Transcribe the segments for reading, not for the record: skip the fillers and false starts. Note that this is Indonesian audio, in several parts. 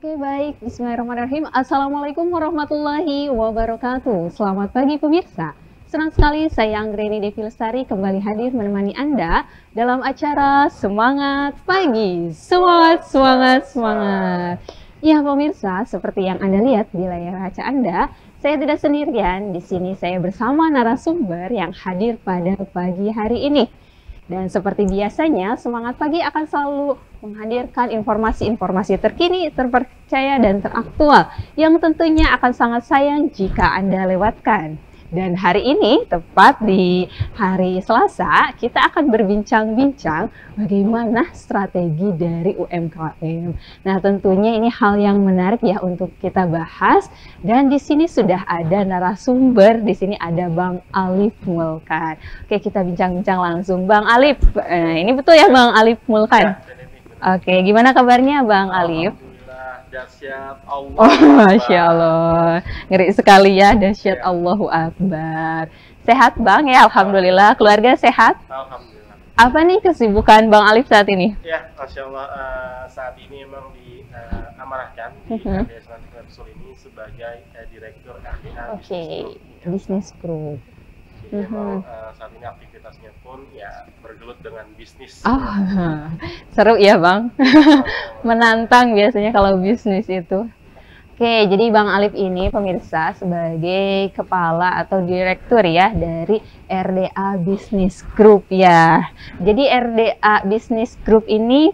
Oke, baik. Bismillahirrahmanirrahim. Assalamualaikum warahmatullahi wabarakatuh. Selamat pagi pemirsa. Senang sekali saya Anggreni Devi Lestari kembali hadir menemani Anda dalam acara Semangat Pagi. Semangat, semangat, semangat. Ya pemirsa, seperti yang Anda lihat di layar kaca Anda, saya tidak sendirian. Di sini saya bersama narasumber yang hadir pada pagi hari ini. Dan seperti biasanya, Semangat Pagi akan selalu menghadirkan informasi-informasi terkini, terpercaya, dan teraktual yang tentunya akan sangat sayang jika Anda lewatkan. Dan hari ini, tepat di hari Selasa, kita akan berbincang-bincang bagaimana strategi dari UMKM. Nah, tentunya ini hal yang menarik ya untuk kita bahas. Dan di sini sudah ada narasumber, di sini ada Bang Alif Mulkan. Oke, kita bincang-bincang langsung. Bang Alif, ini betul ya Bang Alif Mulkan? Ya, oke, gimana kabarnya Bang Alif? Dahsyat Allah. Oh, Masya Allah. Ngeri sekali ya, dahsyat Allahu Akbar. Sehat Bang ya, Alhamdulillah. Keluarga sehat? Alhamdulillah. Apa nih kesibukan Bang Alif saat ini? Ya, Masya Allah, saat ini emang diamanahkan di RDA Islamic Lab ini sebagai Direktur RDA Business Group. Jadi emang saat ini aktivitasnya pun ya bergelut dengan bisnis. Seru ya Bang. Menantang biasanya kalau bisnis itu. Oke, jadi Bang Alif ini pemirsa sebagai kepala atau direktur ya dari RDA Business Group ya. Jadi RDA Business Group ini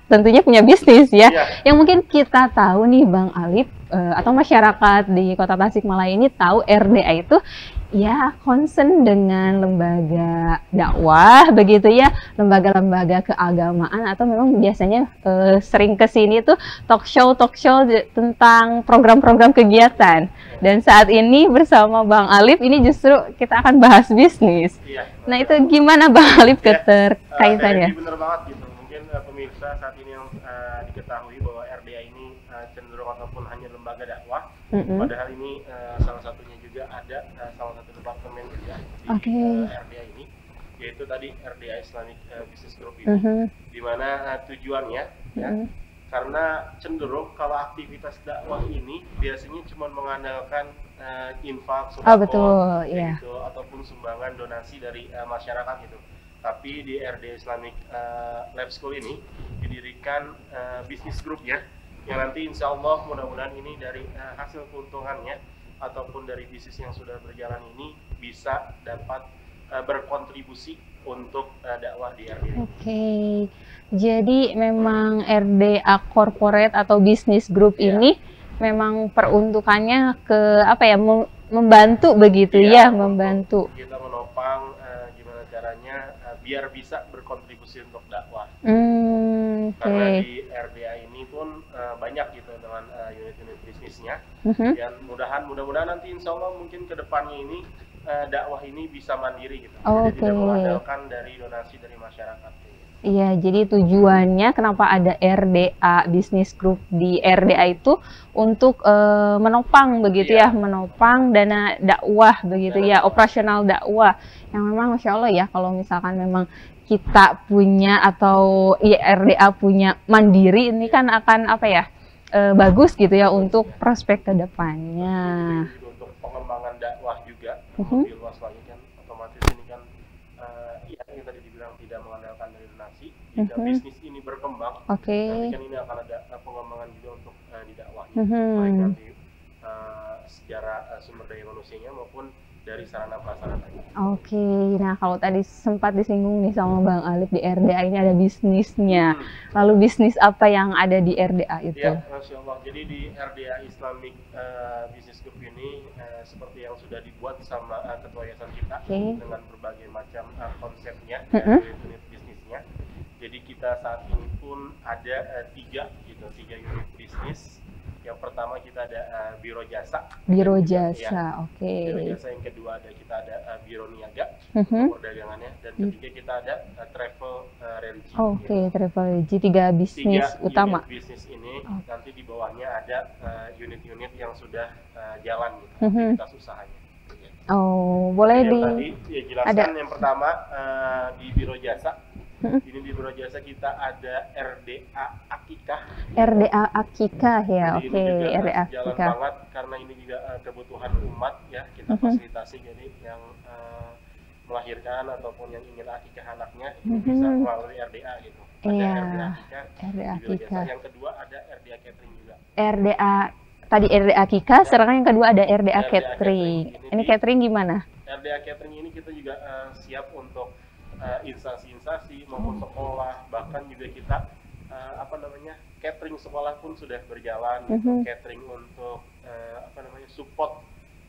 tentunya punya bisnis ya. Yang mungkin kita tahu nih Bang Alif atau masyarakat di Kota Tasikmalaya ini tahu RDA itu ya concern dengan lembaga dakwah begitu ya, lembaga-lembaga keagamaan, atau memang biasanya sering kesini tuh talk show tentang program-program kegiatan. Dan saat ini bersama Bang Alif ini justru kita akan bahas bisnis. Nah itu gimana Bang Alif keterkaitannya? Bener banget gitu. Mungkin pemirsa saat ini yang diketahui bahwa RDA ini cenderung ataupun hanya lembaga dakwah. Padahal ini salah satunya juga ada salah satu departemen juga di RDA ini, yaitu tadi RDA Islamic Business Group ini, di mana tujuannya ya, karena cenderung kalau aktivitas dakwah ini biasanya cuma mengandalkan infak, sodako, gitu, ataupun sumbangan donasi dari masyarakat gitu. Tapi di RDA Islamic Lab School ini didirikan bisnis group ya, yang nanti insya Allah mudah-mudahan ini dari hasil keuntungannya ataupun dari bisnis yang sudah berjalan ini bisa dapat berkontribusi untuk dakwah di RDA. Jadi memang RDA Corporate atau Business Group ini memang peruntukannya ke membantu begitu ya, membantu. Kita menopang gimana caranya biar bisa berkontribusi untuk dakwah. Karena di RDA ini pun banyak gitu dengan unit-unit bisnisnya, dan mudah-mudahan nanti insya Allah mungkin ke depannya ini dakwah ini bisa mandiri gitu, jadi tidak mengandalkan dari donasi dari masyarakat. Iya, jadi tujuannya kenapa ada RDA Business Group di RDA itu untuk menopang begitu ya, menopang dana dakwah begitu ya, operasional dakwah yang memang Masya Allah ya, kalau misalkan memang kita punya atau RDA punya mandiri ini kan akan bagus gitu ya untuk prospek ke depannya. Untuk pengembangan dakwah juga lebih luas lagi kan, otomatis ini kan ya yang tadi dibilang tidak mengandalkan dari donasi. Jika bisnis ini berkembang, nanti kan ini akan ada pengembangan juga untuk di dakwahnya, baik nanti secara sumber daya manusianya maupun dari sarana prasarananya. Nah kalau tadi sempat disinggung nih sama Bang Alif, di RDA ini ada bisnisnya. Lalu bisnis apa yang ada di RDA itu? Ya, Masya Allah. Jadi di RDA Islamic Business Group ini seperti yang sudah dibuat sama ketua yayasan kita dengan berbagai macam konsepnya, unit bisnisnya. Jadi kita saat ini pun ada tiga unit bisnis. Yang pertama kita ada biro jasa. Biro jasa, Biro jasa yang kedua kita ada biro niaga, perdagangannya, dan ketiga kita ada travel religi. Travel religi, tiga bisnis utama. Unit bisnis ini nanti di bawahnya ada unit-unit yang sudah jalan gitu, aktivitas usahanya. Boleh tadi jelaskan yang pertama di biro jasa. Ini di Biro Jasa kita ada RDA Akikah. RDA Akikah ya, jadi oke. ini juga RDA jalan Akikah. banget karena ini juga kebutuhan umat ya, kita fasilitasi. Jadi yang melahirkan ataupun yang ingin akikah anaknya ini bisa melalui RDA gitu. Ada RDA Akikah di Biro Jasa. Yang kedua ada RDA Catering juga. RDA tadi RDA Akikah, sekarang yang kedua ada RDA Catering. Ini catering gimana? RDA Catering ini kita juga siap untuk instansi-instansi maupun sekolah, bahkan juga kita catering sekolah pun sudah berjalan, gitu. Catering untuk support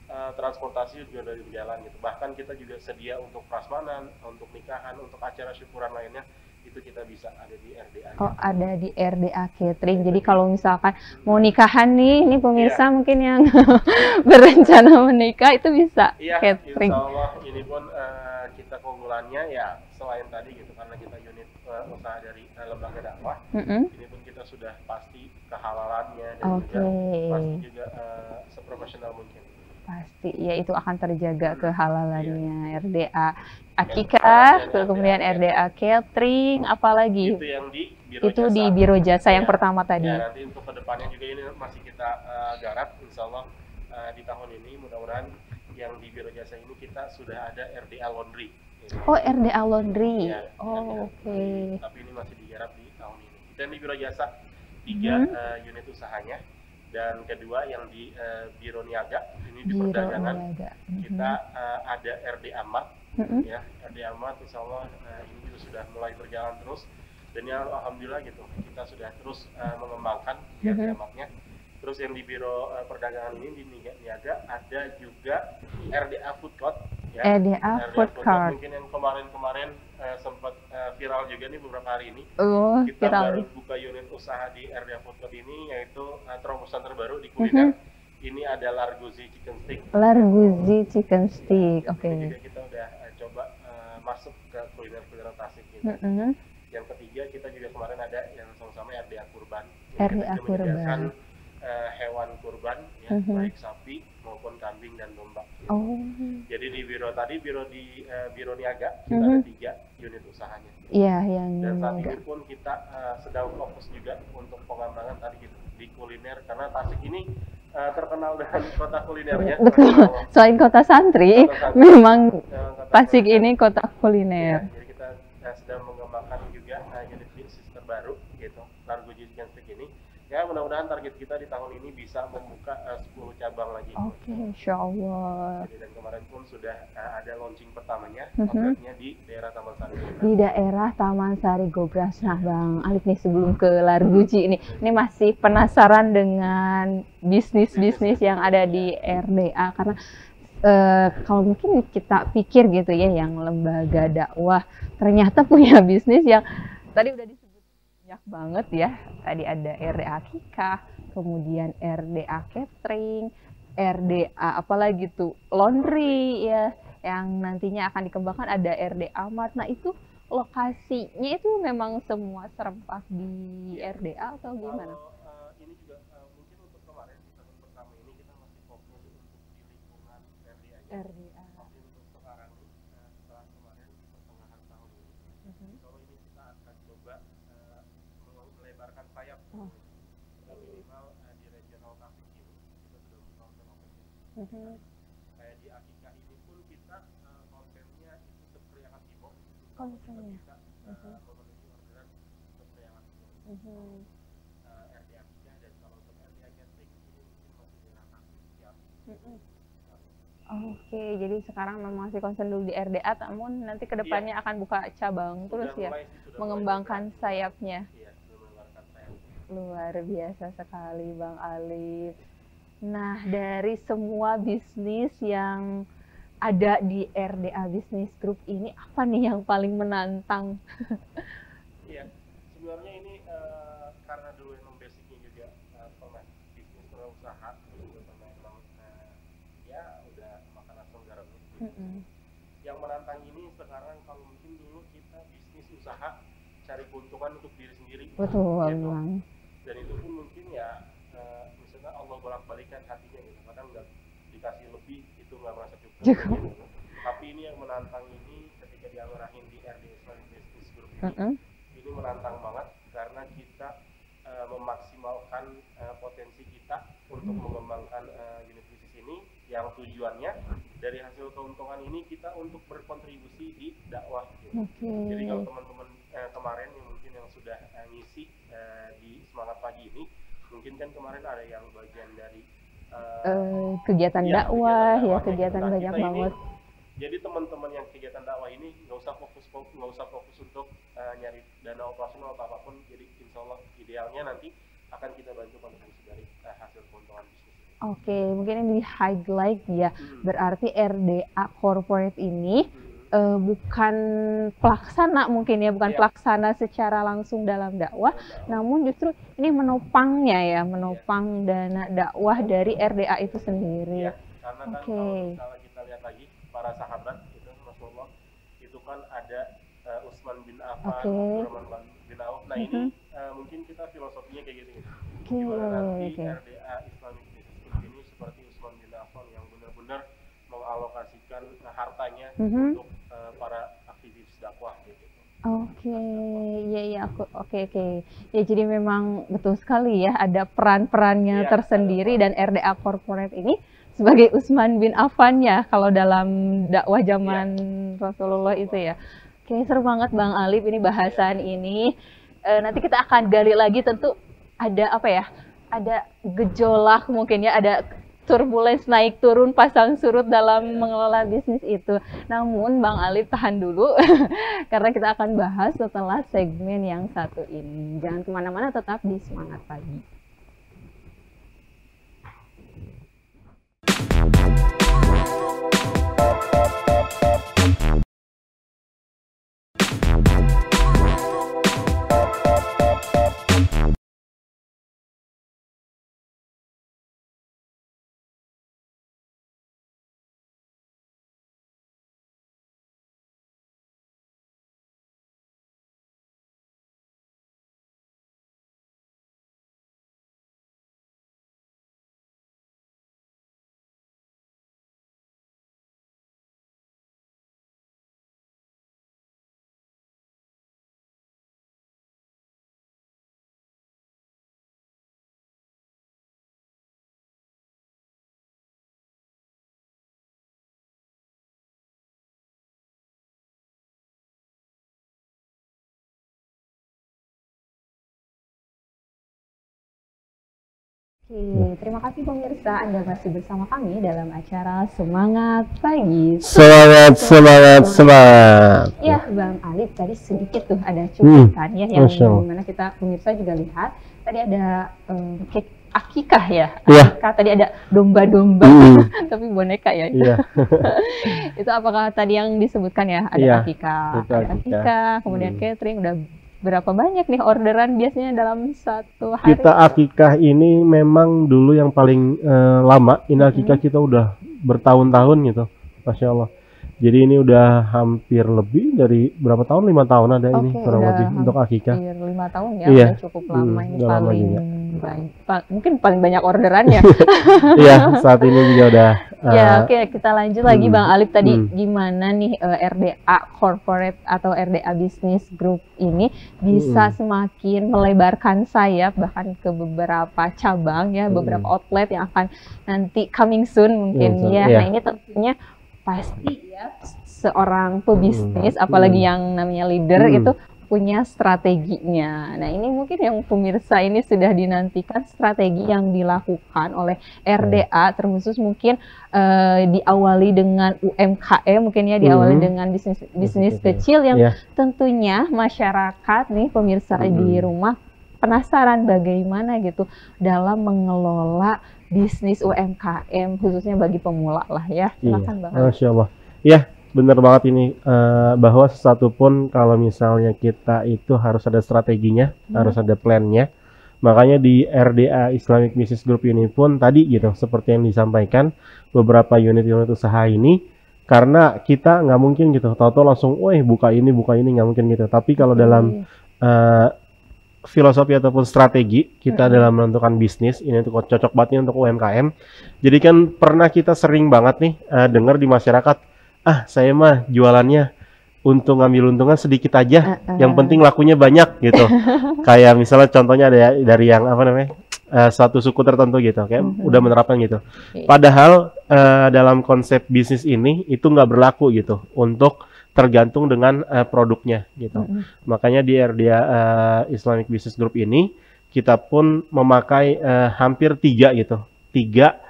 transportasi juga dari berjalan gitu. Bahkan kita juga sedia untuk prasmanan, untuk nikahan, untuk acara syukuran lainnya itu kita bisa ada di RDA. Oh, ada di RDA Catering. Jadi kalau misalkan mau nikahan nih, ini pemirsa mungkin yang berencana menikah itu bisa catering. Insya Allah ini pun kita keunggulannya ya selain tadi gitu, karena kita unit usaha dari lembaga dakwah. Ini pun kita sudah pasti kehalalannya dan juga pasti juga seprofesional mungkin. Pasti, ya itu akan terjaga kehalalannya. RDA Akikah, kemudian RDA Catering, apalagi? Itu yang di Biro itu Jasa. Di Biro Jasa yang pertama tadi. Ya, nanti untuk kedepannya juga ini masih kita garap, insya Allah di tahun ini mudah-mudahan yang di Biro Jasa ini kita sudah ada RDA Laundry. Gitu. Oh, RDA Laundry. Ya, oke. Tapi ini masih digarap di tahun ini. Dan di Biro Jasa 3 unit usahanya. Dan kedua yang di Biro Niaga, ini di perdagangan kita ada RDA Mart, ya RDA Mart insya Allah ini juga sudah mulai berjalan terus, dan ya alhamdulillah gitu kita sudah terus mengembangkan RDA Martnya. Terus yang di Biro Perdagangan ini di Niaga ada juga RDA Food Court, ya. RDA Food Court mungkin yang kemarin sempat viral juga nih beberapa hari ini. Kita viral. Baru buka unit usaha di RDA Food Court ini, yaitu terobosan terbaru di kuliner. Ini ada Larguzi Chicken Stick. Larguzi Chicken Stick, oke. Juga kita udah coba masuk ke kuliner Tasik gitu. Yang ketiga kita juga kemarin ada yang sama-sama RDA Kurban. RDA Kurban. Hewan kurban, ya, baik sapi maupun kambing dan domba. Jadi di biro Biro Niaga kita ada 3 unit usahanya. Iya, yang dan saat ini pun kita sedang fokus juga untuk pengembangan tadi gitu di kuliner, karena Tasik ini terkenal dengan kota kulinernya. Betul. Selain kota santri, memang Tasik ini kota kuliner. Ya, jadi kita sedang mengembangkan juga unit bisnis terbaru gitu, Larguzi Chicken Stick ini. Ya mudah-mudahan target kita di tahun ini bisa membuka 10 cabang lagi. Oke, insya Allah. Jadi, dan kemarin pun sudah ada launching pertamanya, outletnya di daerah Taman Sari Gobras. Di daerah Taman Sari Gobras. Nah, Bang Alif nih sebelum ke Larguzi ini masih penasaran dengan bisnis-bisnis yang ada di RDA, karena kalau mungkin kita pikir gitu ya, yang lembaga dakwah ternyata punya bisnis yang tadi udah disebut banyak banget ya. Tadi ada RDA Akikah, kemudian RDA Catering, RDA apalagi tuh Laundry ya, yang nantinya akan dikembangkan ada RDA Mart. Nah itu lokasinya itu memang semua serempak di RDA atau gimana? Ini juga mungkin untuk kemarin di tahun pertama ini kita masih fokus untuk di lingkungan RDA. Tapi untuk sekarang setelah kemarin di pertengahan tahun ini, kalau ini kita akan coba melebarkan sayap. Minimal di regional Tasik ini kita sudah melakukan open. Kayak di Akikah ini pun kita kontennya itu seperiangan timur. Kontennya. Bisa memenuhi orderan seperiangan timur. RDA Akikah, dan kalau untuk RDA Catering ini mungkin masih di Tasik siap. Oke, jadi sekarang memang masih konsen dulu di RDA, namun nanti kedepannya akan buka cabang terus ya, mengembangkan sayapnya. Luar biasa sekali Bang Alif. Nah, dari semua bisnis yang ada di RDA Business Group ini, apa nih yang paling menantang? Iya, sebenarnya ini karena dulu emang basicnya juga pernah bisnis usaha, juga pernah emang ya udah makan asam garamnya. Yang menantang ini sekarang kalau mungkin dulu kita bisnis usaha cari keuntungan untuk diri sendiri. Betul, Bang. Dan itu pun mungkin ya misalnya Allah bolak-balikan hatinya gitu, kadang nggak dikasih lebih itu nggak merasa cukup gitu. Tapi ini yang menantang ini ketika diamarahin di RDA Business Group Ini menantang banget karena kita memaksimalkan potensi kita untuk mengembangkan unit bisnis ini, yang tujuannya dari hasil keuntungan ini kita untuk berkontribusi di dakwah gitu. Jadi kalau teman-teman kemarin yang sudah ngisi di Semangat Pagi ini, mungkin kan kemarin ada yang bagian dari kegiatan dakwah, kegiatan banyak banget. Jadi teman-teman yang kegiatan dakwah ini nggak usah fokus untuk nyari dana operasional atau apapun. Jadi insya Allah idealnya nanti akan kita bantu kontribusi dari hasil keuntungan bisnis ini. Oke, mungkin yang di highlight ya, berarti RDA Corporate ini bukan pelaksana mungkin ya, bukan pelaksana secara langsung dalam dakwah, namun justru ini menopangnya ya, menopang dana dakwah dari RDA itu sendiri. Ya, karena kan kalau kita lihat lagi para sahabat itu, Rasulullah itu kan ada Utsman bin Affan, Abdurrahman bin Auf. Nah ini mungkin kita filosofinya kayak gitu. Gimana nanti RDA Islamic Business Group ini seperti Utsman bin Affan yang benar-benar mengalokasikan hartanya untuk para aktivis dakwah gitu. Oke. Ya jadi memang betul sekali ya, ada peran-perannya tersendiri, dan RDA Corporate ini sebagai Utsman bin Affan ya kalau dalam dakwah zaman Rasulullah itu ya. Oke, seru banget Bang Alif ini bahasan ini. Nanti kita akan gali lagi, tentu ada ada gejolak mungkin ya, ada turbulence naik turun pasang surut dalam mengelola bisnis itu. Namun Bang Alif tahan dulu karena kita akan bahas setelah segmen yang satu ini. Jangan kemana-mana, tetap di Semangat Pagi. Oke, terima kasih pemirsa, Anda masih bersama kami dalam acara Semangat Pagi. Semangat. Ya, Bang Alif tadi sedikit tuh ada cuplikan ya, yang dimana kita pemirsa juga lihat tadi ada akikah ya, akikah tadi ada domba-domba, tapi boneka ya. Itu apakah tadi yang disebutkan ya, ada akikah, kemudian catering, udah berapa banyak nih orderan biasanya dalam satu hari? Kita akikah ini memang dulu yang paling lama. Ini akikah kita udah bertahun-tahun gitu, Masya Allah. Jadi ini udah hampir lebih dari berapa tahun? 5 tahun ada ini kurang lebih untuk akikah. 5 tahun ya, udah cukup lama ini, paling mungkin paling banyak orderannya. Iya, saat ini juga udah. Oke, kita lanjut lagi Bang Alif, tadi gimana nih RDA Corporate atau RDA Business Group ini bisa semakin melebarkan sayap bahkan ke beberapa cabang ya, beberapa outlet yang akan nanti coming soon mungkin ya. Nah ini tentunya pasti ya seorang pebisnis, apalagi yang namanya leader itu punya strateginya. Nah ini mungkin yang pemirsa ini sudah dinantikan, strategi yang dilakukan oleh RDA, terkhusus mungkin diawali dengan UMKM, mungkin ya diawali dengan bisnis kecil yang tentunya masyarakat nih pemirsa di rumah penasaran bagaimana gitu dalam mengelola bisnis UMKM, khususnya bagi pemula lah ya. Silakan Bang. Masya Allah. Ya, benar banget ini, bahwa sesuatu pun kalau misalnya kita itu harus ada strateginya, harus ada plannya. Makanya di RDA Islamic Business Group ini pun tadi gitu, seperti yang disampaikan, beberapa unit-unit usaha ini, karena kita nggak mungkin gitu, tahu-tahu langsung, buka ini nggak mungkin gitu. Tapi kalau dalam filosofi ataupun strategi kita dalam menentukan bisnis ini untuk cocok banget untuk UMKM. Jadi kan pernah kita sering banget nih dengar di masyarakat, saya mah jualannya untung ngambil untungan sedikit aja, yang penting lakunya banyak gitu. Kayak misalnya contohnya ada dari yang apa namanya, suatu suku tertentu gitu, kayak udah menerapkan gitu. Padahal dalam konsep bisnis ini itu nggak berlaku gitu untuk tergantung dengan produknya gitu. Makanya di RDA Islamic Business Group ini kita pun memakai hampir 3 gitu, 3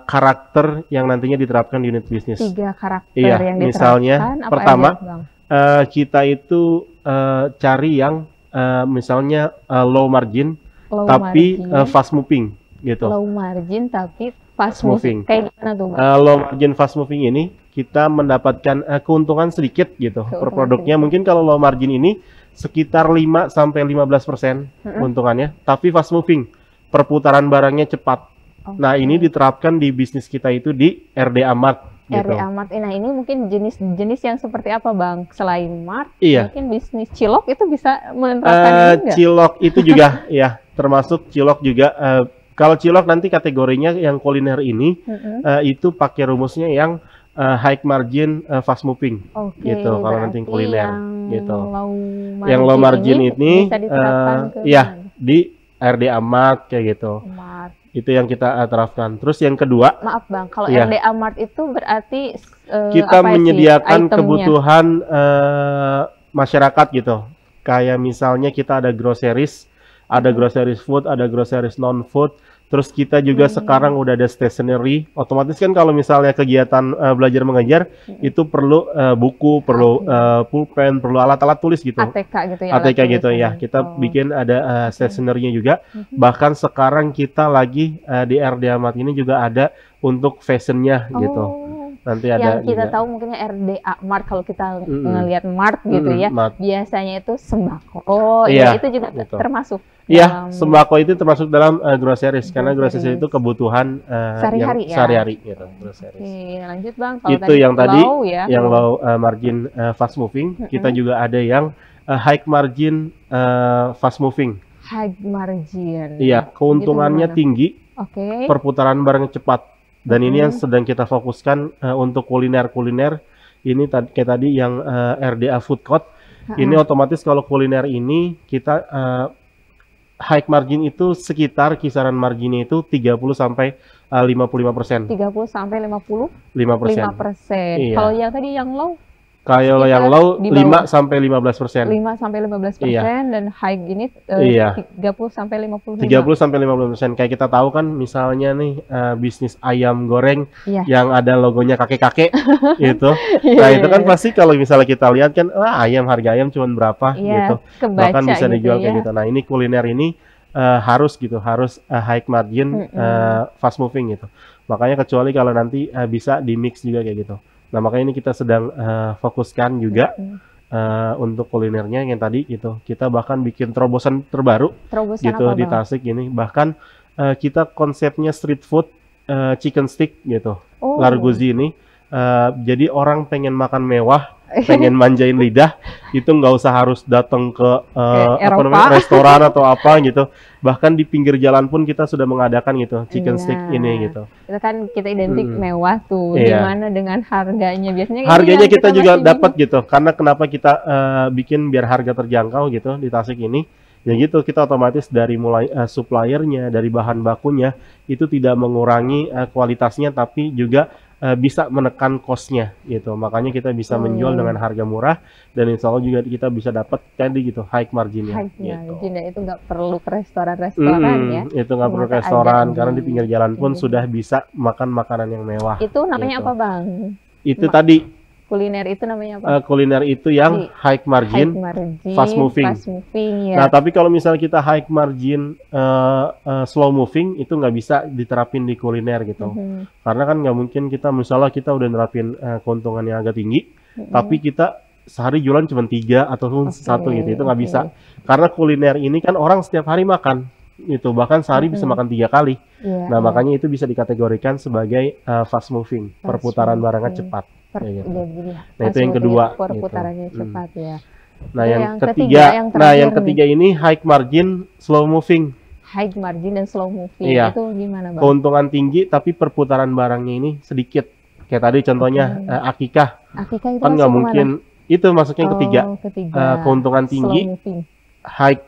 karakter yang nantinya diterapkan di unit bisnis. 3 karakter Iya, yang misalnya diterapkan, pertama apa aja, Bang? kita itu cari yang misalnya low margin Low tapi margin. fast moving gitu. Low margin tapi fast Moving. moving. Kayak gimana tuh, Bang? Low margin fast moving ini kita mendapatkan keuntungan sedikit gitu per Keuntungan produknya. sedikit. Mungkin kalau low margin ini sekitar 5 sampai 15% keuntungannya, tapi fast moving, perputaran barangnya cepat. Nah, ini diterapkan di bisnis kita itu di RDA Mart gitu. RDA Mart. Nah, ini mungkin jenis-jenis yang seperti apa, Bang? Selain Mart, Iya. mungkin bisnis cilok itu bisa menerapkan ini enggak? Cilok itu juga ya, termasuk cilok juga. Kalau cilok nanti kategorinya yang kuliner ini itu pakai rumusnya yang high margin fast moving Oke, gitu. Kalau nanti berarti kuliner yang gitu. Low Yang low margin ini bisa diterapkan ke ya di RDA Mart kayak gitu. Mart. Itu yang kita terapkan. Terus yang kedua, Maaf, Bang, kalau Iya. RDA Mart itu berarti kita apa sih menyediakan itemnya? kebutuhan masyarakat gitu. Kayak misalnya kita ada groceries, ada groceries food, ada groceries non food. Terus kita juga sekarang udah ada stationery. Otomatis kan kalau misalnya kegiatan belajar mengajar itu perlu buku, perlu pulpen, perlu alat-alat tulis gitu. ATK gitu ya. ATK alat gitu ya. tulisan. Kita bikin ada stationery-nya juga. Bahkan sekarang kita lagi di RDA Mart ini juga ada untuk fashionnya gitu. Nanti ada Yang kita juga. tahu mungkin RDA Mart, kalau kita ngelihat Mart gitu ya, Mart. biasanya itu sembako, Iya, ya itu juga gitu. termasuk Iya, dalam sembako itu termasuk dalam groceries karena groceries itu kebutuhan Sehari-hari yang ya. sehari-hari gitu, groceries. Oke, lanjut, Bang. Itu yang tadi low ya. yang low margin fast moving, kita juga ada yang high margin fast moving. High margin. Iya, keuntungannya gimana? tinggi, Oke. perputaran barang cepat. Dan ini yang sedang kita fokuskan untuk kuliner-kuliner. Ini kayak tadi yang RDA Food Court. Ini otomatis kalau kuliner ini kita high margin itu sekitar kisaran marginnya itu 30 sampai 55%. 30 sampai 55%. 5%. Iya. Kalau yang tadi yang low Kalau sekitar yang low di 5 bawah. sampai 15%. 5 sampai 15% dan high ini Iya. 30 sampai 55. 30 sampai 50%. Kayak kita tahu kan misalnya nih bisnis ayam goreng Iya. yang ada logonya kakek-kakek gitu. Iya, Nah, iya, itu kan iya. pasti kalau misalnya kita lihat kan harga ayam cuma berapa Iya, gitu. kebaca Bahkan bisa gitu dijual kayak ya. gitu. Nah, ini kuliner ini harus high margin fast moving gitu. Makanya kecuali kalau nanti bisa di mix juga kayak gitu. Nah, makanya ini kita sedang fokuskan juga untuk kulinernya yang tadi gitu. Kita bahkan bikin terobosan terbaru Terobosan gitu apa, di Bang? Tasik ini. Bahkan kita konsepnya street food chicken stick gitu. Oh. Larguzi ini. Jadi orang pengen makan mewah, pengen manjain lidah, itu nggak usah harus datang ke Eropa. restoran atau apa gitu. Bahkan di pinggir jalan pun kita sudah mengadakan gitu chicken Iya. stick ini gitu. Itu kan kita identik mewah tuh. Iya. Gimana dengan harganya? Biasanya ini Harganya yang kita juga masih dapat gitu. Karena kenapa kita bikin biar harga terjangkau gitu di Tasik ini? Ya gitu, kita otomatis dari mulai suppliernya, dari bahan bakunya itu tidak mengurangi kualitasnya, tapi juga bisa menekan cost-nya gitu. Makanya kita bisa menjual dengan harga murah dan insya Allah juga kita bisa dapat tadi gitu high marginnya. high Gitu. margin ya, itu nggak perlu ke restoran-restoran ya. Itu nggak perlu Ternyata restoran ada karena di pinggir jalan pun ini. sudah bisa makan makanan yang mewah. Itu namanya Gitu. apa, Bang? Itu tadi Kuliner itu namanya apa? kuliner itu yang high margin. High margin, fast moving. ya. Nah, tapi kalau misalnya kita high margin, slow moving, itu nggak bisa diterapin di kuliner gitu. Karena kan nggak mungkin kita, misalnya kita udah nerapin keuntungan yang agak tinggi, tapi kita sehari jualan cuma 3 ataupun satu gitu, itu nggak bisa. Karena kuliner ini kan orang setiap hari makan, gitu. Bahkan sehari bisa makan 3 kali. Iya, Nah, makanya itu bisa dikategorikan sebagai fast moving, perputaran barangnya cepat. kayak gitu. Jadi, Nah, itu yang kedua, gitu. perputarannya cepat ya. Nah, Itu yang yang ketiga, yang nah yang terakhir ketiga ini high margin, slow moving. high margin dan slow moving. Iya. Itu gimana, Bang? Keuntungan tinggi tapi perputaran barangnya ini sedikit. Kayak tadi contohnya akikah. Akikah itu Kan nggak masuk mungkin Itu masuknya yang ketiga. Keuntungan tinggi, high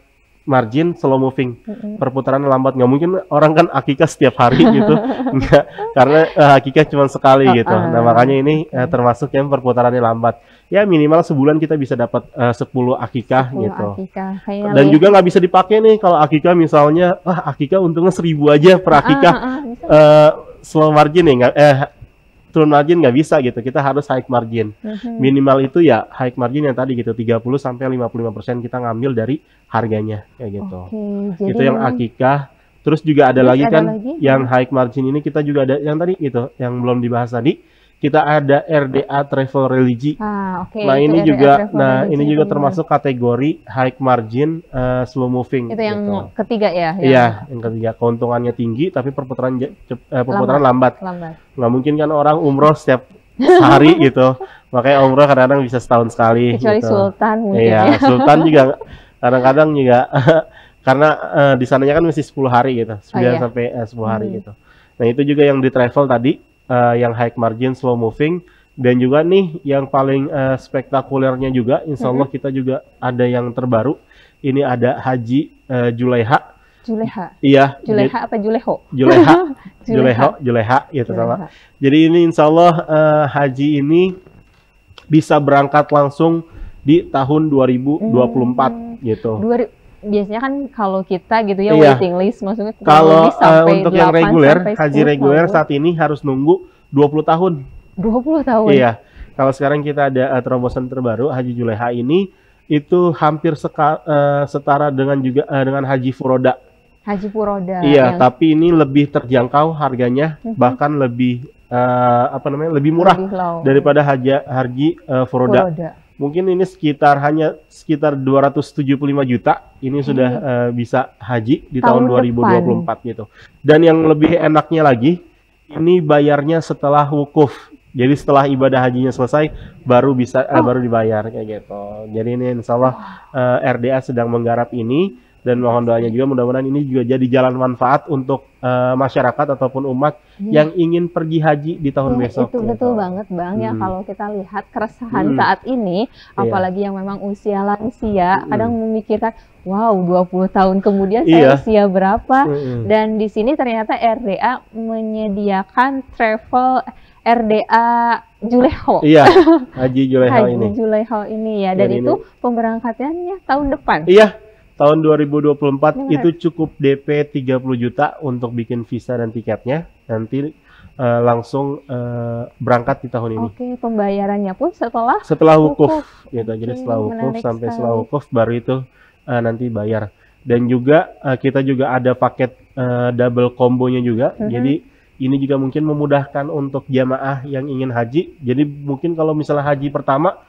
margin, slow moving. Perputaran lambat. Nggak mungkin orang kan akikah setiap hari gitu. Nggak, karena akikah cuma sekali gitu. Nah makanya ini termasuk yang perputarannya lambat. Ya minimal sebulan kita bisa dapat 10 akikah 10 gitu. Akikah. Dan juga nggak bisa dipakai nih kalau akikah misalnya, akikah untungnya 1.000 aja per akikah. Slow margin ya nggak, turun margin nggak bisa gitu. Kita harus high margin. Minimal itu ya high margin yang tadi gitu, 30-55% kita ngambil dari harganya kayak gitu. Itu yang akikah. Terus juga ada lagi kan yang high margin ini kita juga ada yang tadi gitu, yang belum dibahas tadi. Kita ada RDA Travel Religi. Nah ini juga, ini juga termasuk kategori high margin, slow moving. Itu yang gitu. Ketiga ya? Iya, yang ketiga. Keuntungannya tinggi tapi perputaran lambat. Nggak mungkin kan orang umroh setiap hari gitu. Makanya umroh kadang-kadang bisa setahun sekali. Kecuali gitu. Sultan mungkin. Iya, Sultan juga kadang-kadang juga karena di sananya kan masih 10 hari gitu, 9 sampai 10 hari gitu. Nah itu juga yang di travel tadi. Yang high margin, slow moving, dan juga nih yang paling spektakulernya juga, insya Allah kita juga ada yang terbaru. Ini ada Haji Julaiha. Iya. Julaiha apa Juleho? Julaiha gitu sama. Jadi ini insya Allah haji ini bisa berangkat langsung di tahun 2024 gitu. Biasanya kan kalau kita gitu ya waiting list, maksudnya kalau untuk yang reguler, haji reguler saat ini harus nunggu 20 tahun. 20 tahun? Iya. Kalau sekarang kita ada terobosan terbaru, Haji Julaiha ini itu hampir setara dengan juga dengan Haji Furoda. Haji Furoda. Iya, tapi ini lebih terjangkau harganya, bahkan lebih lebih murah daripada haji Furoda. Mungkin ini sekitar 275 juta. Ini sudah bisa haji di tahun 2024 gitu. Dan yang lebih enaknya lagi, ini bayarnya setelah wukuf. Jadi setelah ibadah hajinya selesai baru bisa baru dibayar kayak gitu. Jadi ini insya Allah RDA sedang menggarap ini. Dan mohon doanya juga mudah-mudahan ini juga jadi jalan manfaat untuk masyarakat ataupun umat yang ingin pergi haji di tahun besok. Itu betul banget Bang ya, kalau kita lihat keresahan saat ini, apalagi yang memang usia lansia, kadang memikirkan, wow 20 tahun kemudian saya usia berapa? Dan di sini ternyata RDA menyediakan travel RDA Julaiha. Iya, Haji Julaiha ini. Haji Julaiha ini ya, dan itu pemberangkatannya tahun depan. Iya. Tahun 2024 itu cukup DP 30 juta untuk bikin visa dan tiketnya. Nanti langsung berangkat di tahun ini. Oke, pembayarannya pun setelah wukuf gitu. Jadi setelah wukuf sampai setelah wukuf baru itu nanti bayar. Dan juga kita juga ada paket double combonya juga. Jadi ini juga mungkin memudahkan untuk jamaah yang ingin haji. Jadi mungkin kalau misalnya haji pertama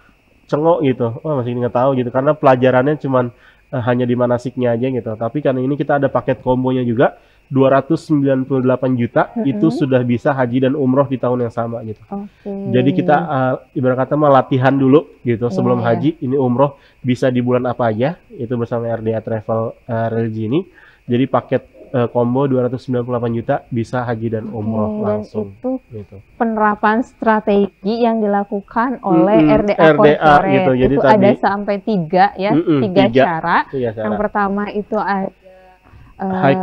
cengok gitu, masih nggak tahu gitu karena pelajarannya cuman hanya di manasiknya aja gitu. Tapi karena ini kita ada paket kombonya juga 298 juta itu sudah bisa haji dan umroh di tahun yang sama gitu. Jadi kita ibarat kata latihan dulu gitu sebelum haji. Ini umroh bisa di bulan apa aja itu bersama RDA Travel Religi ini. Jadi paket combo 298 juta bisa haji dan umroh langsung. Dan itu gitu. Penerapan strategi yang dilakukan oleh RDA Corporate gitu. Jadi itu tadi, ada sampai 3 ya, 3 cara. Yang pertama itu ada high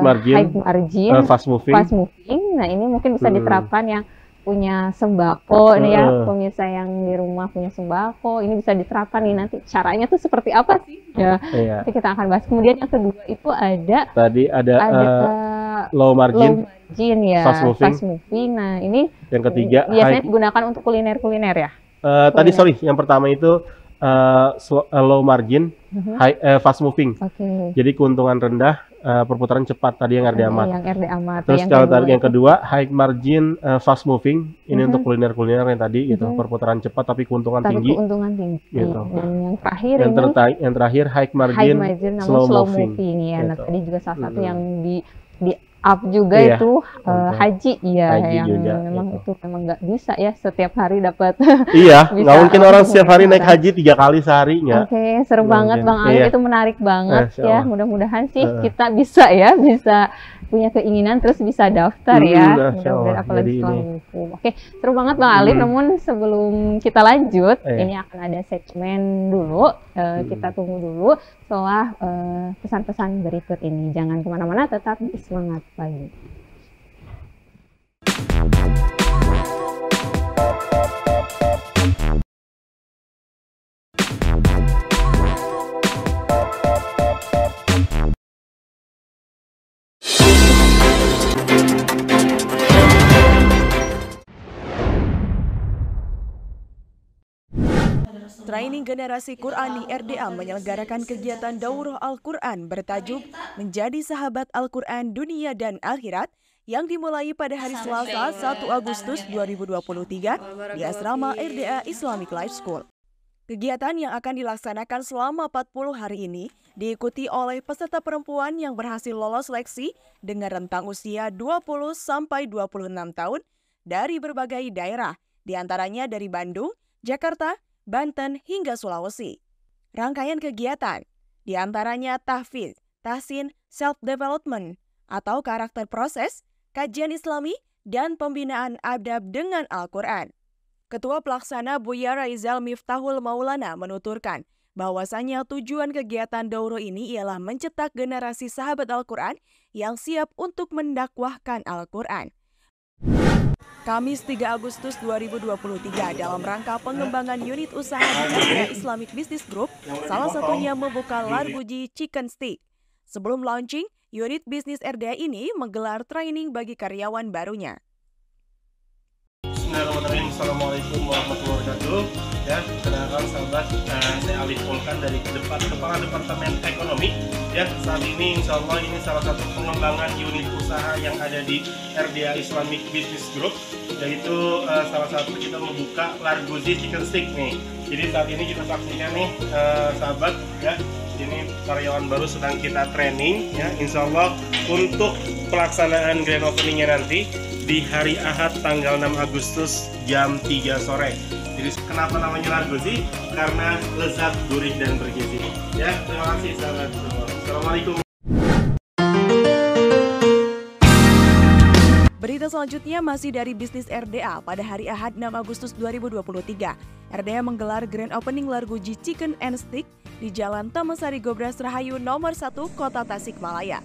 margin, fast moving. Nah ini mungkin bisa diterapkan yang punya sembako nih ya, pemirsa yang di rumah punya sembako, ini bisa diterapkan nih nanti caranya tuh seperti apa sih? Ya, nanti kita akan bahas. Kemudian yang kedua itu ada low margin ya, fast moving. Nah ini yang ketiga biasanya digunakan untuk kuliner ya. Tadi sorry, yang pertama itu low margin, fast moving. Jadi keuntungan rendah, perputaran cepat tadi yang RDA Amat. Terus kalau tadi yang kedua high margin, fast moving, ini untuk kuliner-kuliner yang tadi gitu, perputaran cepat tapi keuntungan tinggi. Gitu. Dan yang terakhir yang terakhir high margin, slow moving. Ya. Gitu. Nah tadi juga salah satu yang di up juga itu haji yang juga, memang gitu. Itu memang nggak bisa ya setiap hari dapat. Iya, nggak mungkin orang setiap hari naik haji 3 kali sehari ya. Oke, seru banget Bang Ali, itu menarik banget ya. Mudah-mudahan sih kita bisa punya keinginan terus bisa daftar ya. Masya Allah. Mudah-mudahan apalagi Jadi setelah ini. hukum. Oke, seru banget Bang Alif. Namun sebelum kita lanjut, Iya. ini akan ada segmen dulu. Kita tunggu dulu setelah pesan-pesan berikut ini. Jangan kemana-mana, tetap di Semangat Pagi. Training Generasi Qurani RDA menyelenggarakan kegiatan Daurah Al-Quran bertajuk Menjadi Sahabat Al-Quran Dunia dan Akhirat yang dimulai pada hari Selasa 1 Agustus 2023 di Asrama RDA Islamic Life School. Kegiatan yang akan dilaksanakan selama 40 hari ini diikuti oleh peserta perempuan yang berhasil lolos seleksi dengan rentang usia 20 sampai 26 tahun dari berbagai daerah, diantaranya dari Bandung, Jakarta, Banten, hingga Sulawesi. Rangkaian kegiatan, diantaranya tahfidz, tahsin, self-development, atau karakter proses, kajian islami, dan pembinaan adab dengan Al-Quran. Ketua Pelaksana Buya Raizal Miftahul Maulana menuturkan bahwasanya tujuan kegiatan Daurah ini ialah mencetak generasi sahabat Al-Quran yang siap untuk mendakwahkan Al-Quran. Kamis 3 Agustus 2023 dalam rangka pengembangan unit usaha di RDA Islamic Business Group, salah satunya membuka Larguji Chicken Stick. Sebelum launching, unit bisnis RDA ini menggelar training bagi karyawan barunya. Bismillahirrahmanirrahim. Assalamualaikum warahmatullahi wabarakatuh. Ya, kenalkan sahabat, saya Alif Volkan dari Kepala Departemen Ekonomi. Ya, saat ini insya Allah ini salah satu pengembangan unit usaha yang ada di RDA Islamic Business Group, yaitu salah satu kita membuka Larguzi Chicken Stick nih. Jadi saat ini kita saksikan nih sahabat ya, ini karyawan baru sedang kita training ya, insya Allah untuk pelaksanaan grand openingnya nanti di hari Ahad tanggal 6 Agustus jam 3 sore. Jadi kenapa namanya Larguzi? Karena lezat, gurih, dan bergizi. Ya, terima kasih sahabat semua. Assalamualaikum. Berita selanjutnya masih dari bisnis RDA. Pada hari Ahad 6 Agustus 2023, RDA menggelar grand opening Larguji Chicken and Stick di Jalan Tamasari Gobras Rahayu nomor 1 Kota Tasikmalaya.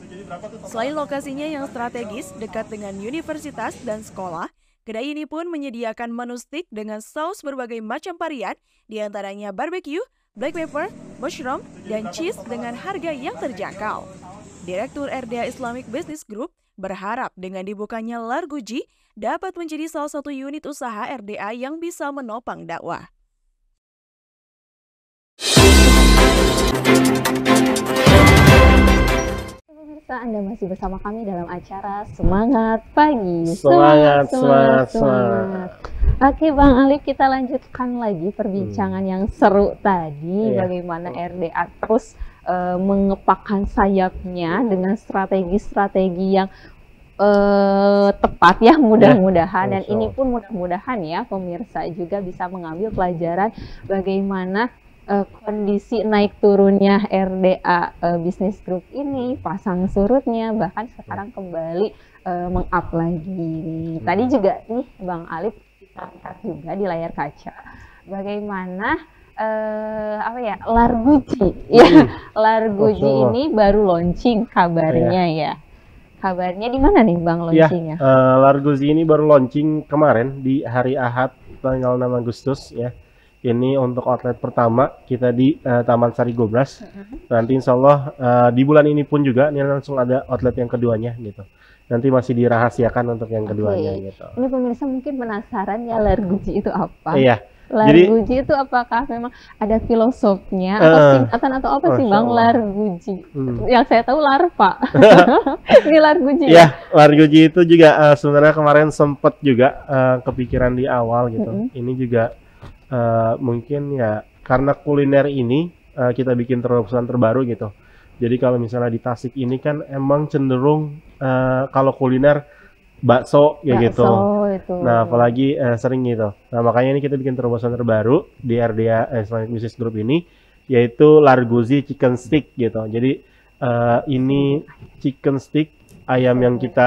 Selain lokasinya yang strategis dekat dengan universitas dan sekolah, kedai ini pun menyediakan menu stick dengan saus berbagai macam varian, diantaranya barbecue, black pepper, mushroom, dan cheese dengan harga yang terjangkau. Direktur RDA Islamic Business Group berharap dengan dibukanya Larguji dapat menjadi salah satu unit usaha RDA yang bisa menopang dakwah. Pemirsa, Anda masih bersama kami dalam acara Semangat Pagi. Semangat. Oke Bang Alif, kita lanjutkan lagi perbincangan yang seru tadi. Bagaimana RDA terus mengepakkan sayapnya dengan strategi-strategi yang tepat ya, mudah-mudahan. Dan ini pun mudah-mudahan ya pemirsa juga bisa mengambil pelajaran bagaimana kondisi naik turunnya RDA Business Group ini, pasang surutnya, bahkan sekarang kembali meng-up lagi. Tadi juga nih Bang Alif kita lihat juga di layar kaca bagaimana Larguji ya, Larguji ini baru launching kabarnya ya. Kabarnya di mana nih Bang launchingnya? Larguzi ini baru launching kemarin di hari Ahad tanggal 6 Agustus ya. Ini untuk outlet pertama kita di Taman Sari Gobras. Nanti insya Allah di bulan ini pun juga ini langsung ada outlet yang keduanya gitu. Nanti masih dirahasiakan untuk yang keduanya gitu. Ini pemirsa mungkin penasaran ya Larguji itu apa? Iya. Larguji itu apakah memang ada filosofnya atau singkatan atau apa sih Bang Larguji? Yang saya tahu larva. Ini Larguji ya? Larguji itu juga sebenarnya kemarin sempat juga kepikiran di awal gitu. Ini juga mungkin ya karena kuliner ini kita bikin terobosan terbaru gitu. Jadi kalau misalnya di Tasik ini kan emang cenderung kalau kuliner bakso ya gitu. Itu. Nah, apalagi sering gitu. Nah, makanya ini kita bikin terobosan terbaru di RDA Islamic Business Group ini, yaitu Larguzi Chicken Stick gitu. Jadi ini chicken stick ayam yang kita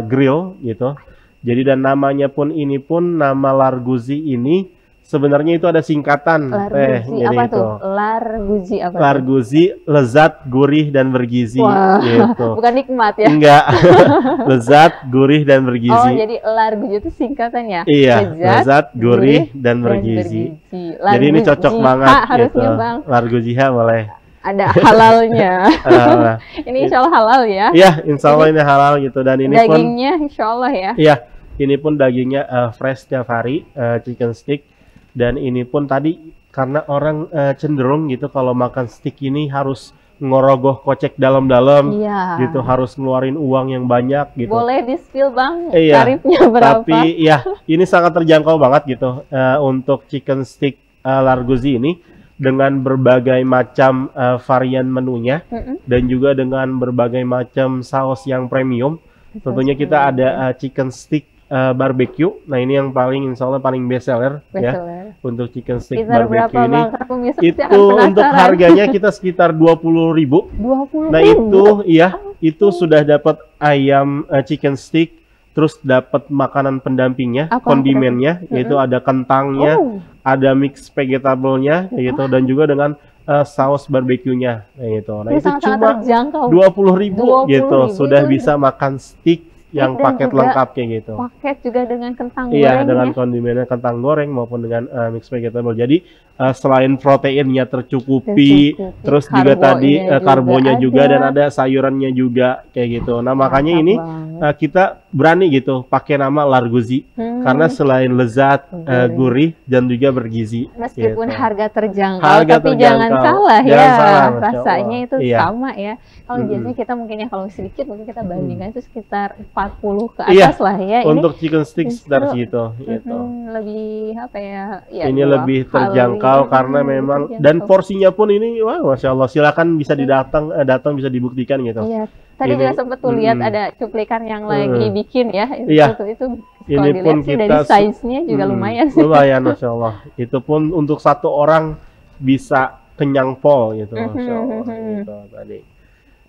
grill gitu. Jadi dan namanya pun ini pun nama Larguzi ini sebenarnya itu ada singkatan. Larguzi jadi apa itu. tuh? Larguzi apa tuh? Larguzi lezat, gurih dan bergizi. Wah, gitu. bukan nikmat ya? Enggak. Lezat, gurih dan bergizi. Oh, jadi Larguzi itu singkatannya. Iya, lezat, gurih dan bergizi. Jadi ini cocok banget harusnya gitu. Bang. Larguzi boleh. Ada halalnya. Ini insya Allah halal ya. Iya, insya Allah ini halal gitu. Dan ini dagingnya pun, insya Allah ya. Iya, ini pun dagingnya fresh tiap hari, chicken stick. Dan ini pun tadi karena orang cenderung gitu kalau makan stick ini harus ngorogoh kocek dalam-dalam, gitu, harus ngeluarin uang yang banyak gitu. Boleh di-spill Bang, tarifnya berapa? Tapi ya ini sangat terjangkau banget gitu untuk chicken stick Larguzi ini. Dengan berbagai macam varian menunya dan juga dengan berbagai macam saus yang premium. Tentunya kita ada chicken stick barbecue. Nah ini yang paling insya Allah paling best seller ya untuk chicken stick barbecue ini. Itu untuk harganya kita sekitar 20.000. Nah itu sudah dapat ayam chicken stick. Terus dapat makanan pendampingnya, kondimennya, yaitu ada kentangnya, ada mix vegetable-nya, gitu, dan juga dengan saus barbeque-nya, gitu. Nah itu cuma 20.000 gitu, sudah bisa makan steak yang paket lengkap kayak gitu. Paket juga dengan kentang goreng. Iya, dengan kondimennya kentang goreng maupun dengan mix vegetable. Jadi selain proteinnya tercukupi, terus juga tadi karbonya juga dan ada sayurannya juga kayak gitu. Nah makanya ini kita berani gitu pakai nama Larguzi karena selain lezat, gurih dan juga bergizi. Meskipun gitu. Harga terjangkau, tapi jangan salah ya, rasanya itu sama ya. Kalau biasanya kita mungkin ya kalau sedikit mungkin kita bandingkan itu sekitar 40 ke atas lah ya. Untuk chicken stick sekitar segitu. Gitu. Lebih apa ya? Ini lebih terjangkau karena memang dan porsinya pun ini wah masya Allah, silakan bisa datang bisa dibuktikan gitu. Iya. Tadi juga sempat tuh lihat ada cuplikan yang lagi bikin ya. Itu ini pun kita dari size-nya juga lumayan sih. Lumayan masya Allah. Itu pun untuk satu orang bisa kenyang pol gitu masya Allah. Gitu tadi.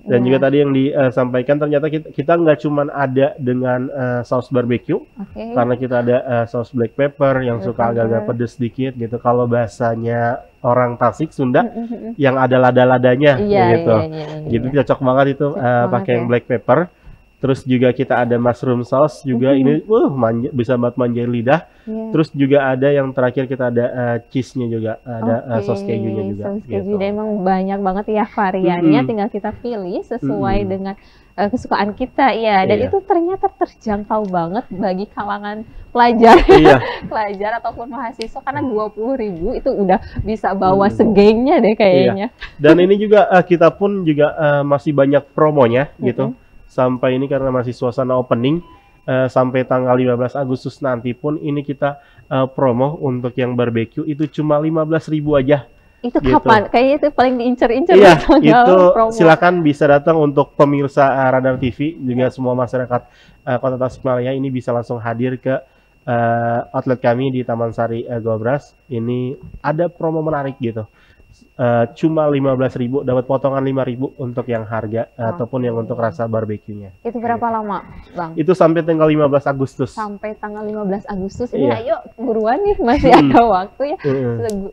Dan juga tadi yang disampaikan ternyata kita nggak cuman ada dengan saus barbecue, karena kita ada saus black pepper yang suka agak-agak pedes sedikit gitu. Kalau bahasanya orang Tasik Sunda yang ada lada-ladanya gitu. Jadi cocok banget itu pakai yang black pepper. Terus juga kita ada mushroom sauce juga ini bisa buat manjain lidah. Terus juga ada yang terakhir kita ada cheese-nya juga, ada saus kejunya juga. Saus keju emang banyak banget ya variannya, tinggal kita pilih sesuai dengan kesukaan kita ya. Dan itu ternyata terjangkau banget bagi kalangan pelajar, pelajar ataupun mahasiswa karena 20.000 itu udah bisa bawa segengnya deh kayaknya. Dan ini juga kita pun juga masih banyak promonya gitu. Sampai ini karena masih suasana opening sampai tanggal 15 Agustus nanti pun ini kita promo untuk yang barbecue itu cuma 15.000 aja. Itu gitu. Kapan? Kayaknya itu paling diincer-incer. Iya, itu silakan bisa datang untuk pemirsa Radar TV juga semua masyarakat Kota Tasikmalaya ini bisa langsung hadir ke outlet kami di Taman Sari Gobras. Ini ada promo menarik gitu. Cuma 15.000 dapat potongan 5.000 untuk yang harga ataupun yang untuk rasa barbeque-nya. Itu berapa lama, Bang? Itu sampai tanggal 15 Agustus. Sampai tanggal 15 Agustus. Ini ayo buruan nih, masih ada waktu ya.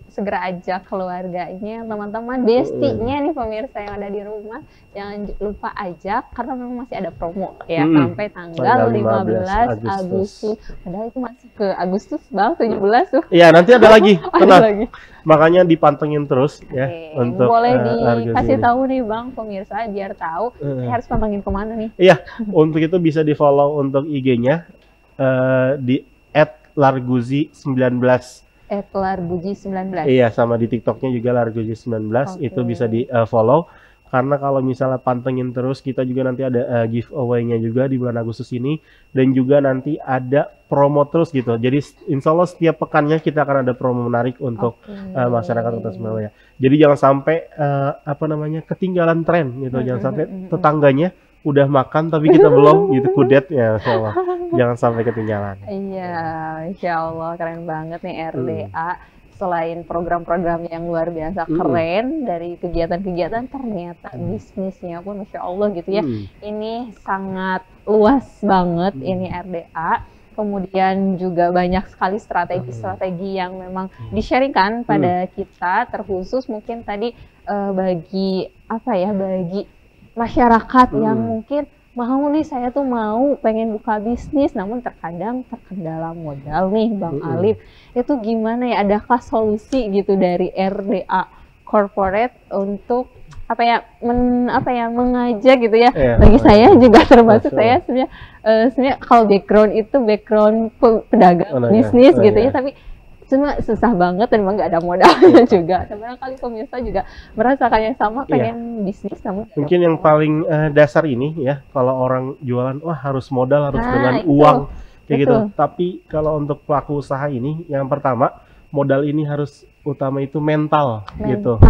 Segera ajak keluarganya, teman-teman, bestinya nih pemirsa yang ada di rumah. Jangan lupa ajak karena memang masih ada promo ya sampai tanggal 15 Agustus. Padahal itu masih ke Agustus, Bang, 17 tuh. Iya, nanti ada lagi. Tenang. Lagi. Makanya dipantengin terus ya untuk boleh dikasih tahu nih Bang pemirsa biar tahu harus pantengin kemana nih. Iya, untuk itu bisa di-follow untuk IG-nya di @larguzi19. @larguzi19. Iya, sama di TikTok-nya juga larguzi19 itu bisa di-follow. Karena kalau misalnya pantengin terus, kita juga nanti ada giveaway-nya juga di bulan Agustus ini. Dan juga nanti ada promo terus gitu. Jadi insya Allah setiap pekannya kita akan ada promo menarik untuk masyarakat Kota Tasikmalaya. Jadi jangan sampai ketinggalan tren gitu. Jangan sampai tetangganya udah makan tapi kita belum gitu, kudet ya insya Allah. Jangan sampai ketinggalan. Iya, insya Allah keren banget nih RDA. selain program-program yang luar biasa keren dari kegiatan-kegiatan, ternyata bisnisnya pun Masya Allah gitu ya. Ini sangat luas banget ini RDA. Kemudian juga banyak sekali strategi-strategi yang memang di-sharingkan pada kita, terkhusus mungkin tadi bagi bagi masyarakat yang mungkin saya tuh pengen buka bisnis, namun terkadang terkendala modal nih Bang Alif. Itu gimana ya, adakah solusi gitu dari RDA Corporate untuk mengajak gitu ya? Bagi saya juga termasuk saya sebenarnya kalau background pedagang bisnis gitu ya, tapi cuma susah banget dan memang nggak ada modalnya juga. Sebenarnya kali pemirsa juga merasakan yang sama, pengen bisnis namun mungkin yang paling dasar ini ya, kalau orang jualan harus modal, harus dengan uang kayak gitu. Tapi kalau untuk pelaku usaha ini, yang pertama modal ini harus utama itu mental gitu.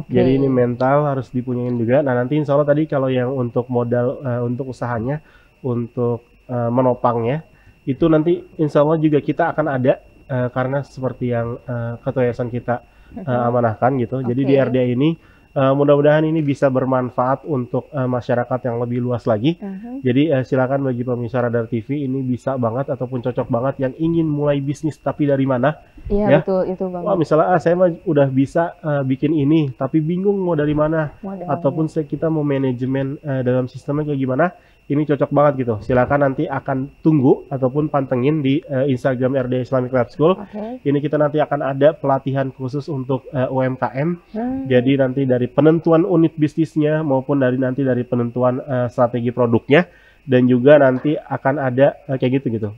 Jadi ini mental harus dipunyain juga. Nah nanti insya Allah tadi kalau yang untuk modal untuk usahanya, untuk menopangnya itu nanti insya Allah juga kita akan ada. Karena seperti yang ketua yayasan kita amanahkan gitu. Jadi di RDA ini mudah-mudahan ini bisa bermanfaat untuk masyarakat yang lebih luas lagi. Jadi silakan bagi pemirsa Radar TV ini bisa banget ataupun cocok banget yang ingin mulai bisnis tapi dari mana? Iya, betul itu Bang. Misalnya saya mah udah bisa bikin ini tapi bingung mau dari mana, ataupun kita mau manajemen dalam sistemnya kayak gimana. Ini cocok banget gitu. Silakan nanti akan tunggu ataupun pantengin di Instagram RDA Islamic Lab School. Ini kita nanti akan ada pelatihan khusus untuk UMKM. Jadi nanti dari penentuan unit bisnisnya maupun nanti dari penentuan strategi produknya, dan juga nanti akan ada kayak gitu.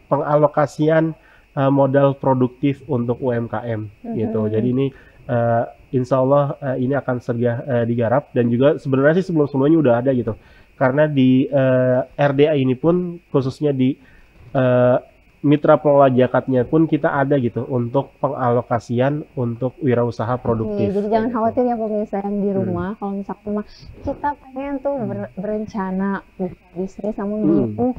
Pengalokasian modal produktif untuk UMKM gitu. Jadi ini insya Allah ini akan segera digarap, dan juga sebenarnya sih sebelum-sebelumnya udah ada gitu. Karena di RDA ini pun khususnya di mitra pengelola zakatnya pun kita ada gitu untuk pengalokasian untuk wirausaha produktif. Jadi jangan khawatir ya pemirsa yang di rumah, kalau misalnya kita pengen tuh berencana buka bisnis namun bingung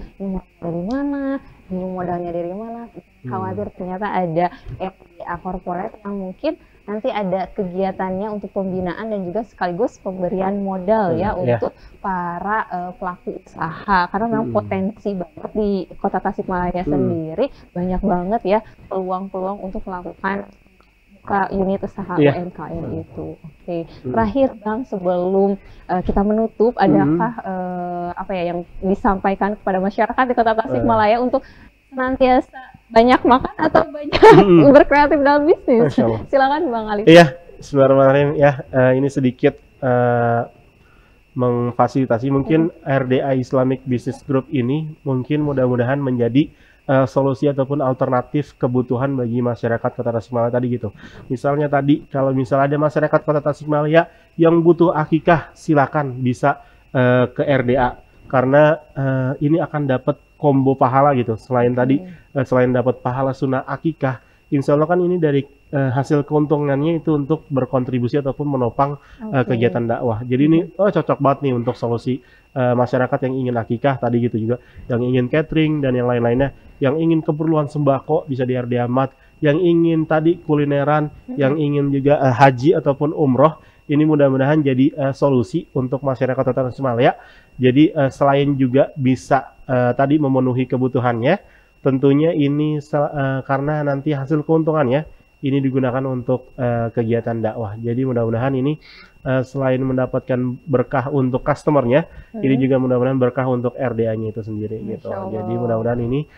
dari mana, modalnya dari mana. Khawatir ternyata ada RDA Corporate yang mungkin nanti ada kegiatannya untuk pembinaan dan juga sekaligus pemberian modal untuk para pelaku usaha, karena memang potensi banget di Kota Tasikmalaya sendiri, banyak banget ya peluang-peluang untuk melakukan unit usaha UMKM itu. Terakhir Bang, sebelum kita menutup, adakah yang disampaikan kepada masyarakat di Kota Tasikmalaya untuk senantiasa banyak makan atau banyak berkreatif dalam bisnis? Silakan Bang Alif. Iya, bismillahirrahmanirrahim ya. Ini sedikit memfasilitasi mungkin RDA Islamic Business Group ini mungkin mudah-mudahan menjadi solusi ataupun alternatif kebutuhan bagi masyarakat Kota Tasikmalaya tadi gitu. Misalnya tadi kalau misalnya ada masyarakat Kota Tasikmalaya yang butuh akikah, silakan bisa ke RDA, karena ini akan dapat combo pahala gitu. Selain tadi selain dapat pahala sunnah akikah, insya Allah kan ini dari hasil keuntungannya itu untuk berkontribusi ataupun menopang kegiatan dakwah. Jadi ini cocok banget nih untuk solusi masyarakat yang ingin akikah tadi gitu, juga yang ingin catering dan yang lain-lainnya, yang ingin keperluan sembako bisa di RDA Mat, yang ingin tadi kulineran, yang ingin juga haji ataupun umroh. Ini mudah-mudahan jadi solusi untuk masyarakat Kota Tasikmalaya. Jadi selain juga bisa tadi memenuhi kebutuhannya, tentunya ini karena nanti hasil keuntungannya ini digunakan untuk kegiatan dakwah. Jadi mudah-mudahan ini selain mendapatkan berkah untuk customernya, ini juga mudah-mudahan berkah untuk RDA-nya itu sendiri gitu. Jadi mudah-mudahan ini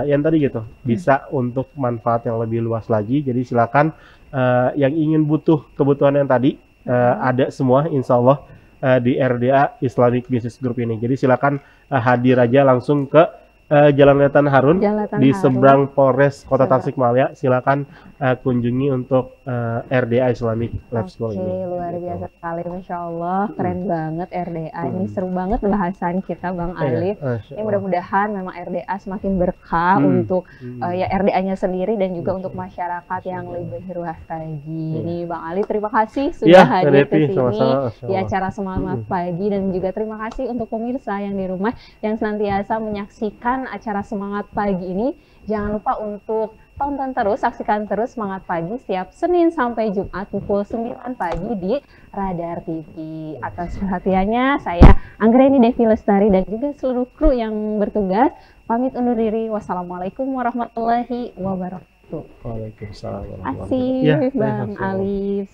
yang tadi gitu bisa untuk manfaat yang lebih luas lagi. Jadi silakan yang ingin butuh kebutuhan yang tadi ada semua insya Allah di RDA Islamic Business Group ini. Jadi silakan hadir aja langsung ke Jalan Letan Harun di seberang Polres Kota Tasikmalaya. Silakan kunjungi untuk RDA Islamic Lab School ini. Luar biasa sekali, Masya Allah, keren banget RDA. Ini seru banget bahasan kita Bang Alif. Ini mudah-mudahan memang RDA semakin berkah untuk ya RDA-nya sendiri dan juga untuk masyarakat yang lebih luas lagi. Ini Bang Alif, terima kasih sudah hadir ke sini di acara Semangat Pagi, dan juga terima kasih untuk pemirsa yang di rumah yang senantiasa menyaksikan acara Semangat Pagi ini. Jangan lupa untuk tonton terus, saksikan terus Semangat Pagi setiap Senin sampai Jumat pukul 9 pagi di Radar TV. Atas perhatiannya, saya Anggreni Devi Lestari dan juga seluruh kru yang bertugas pamit undur diri. Wassalamualaikum warahmatullahi wabarakatuh. Waalaikumsalam Asih, Bang Alif.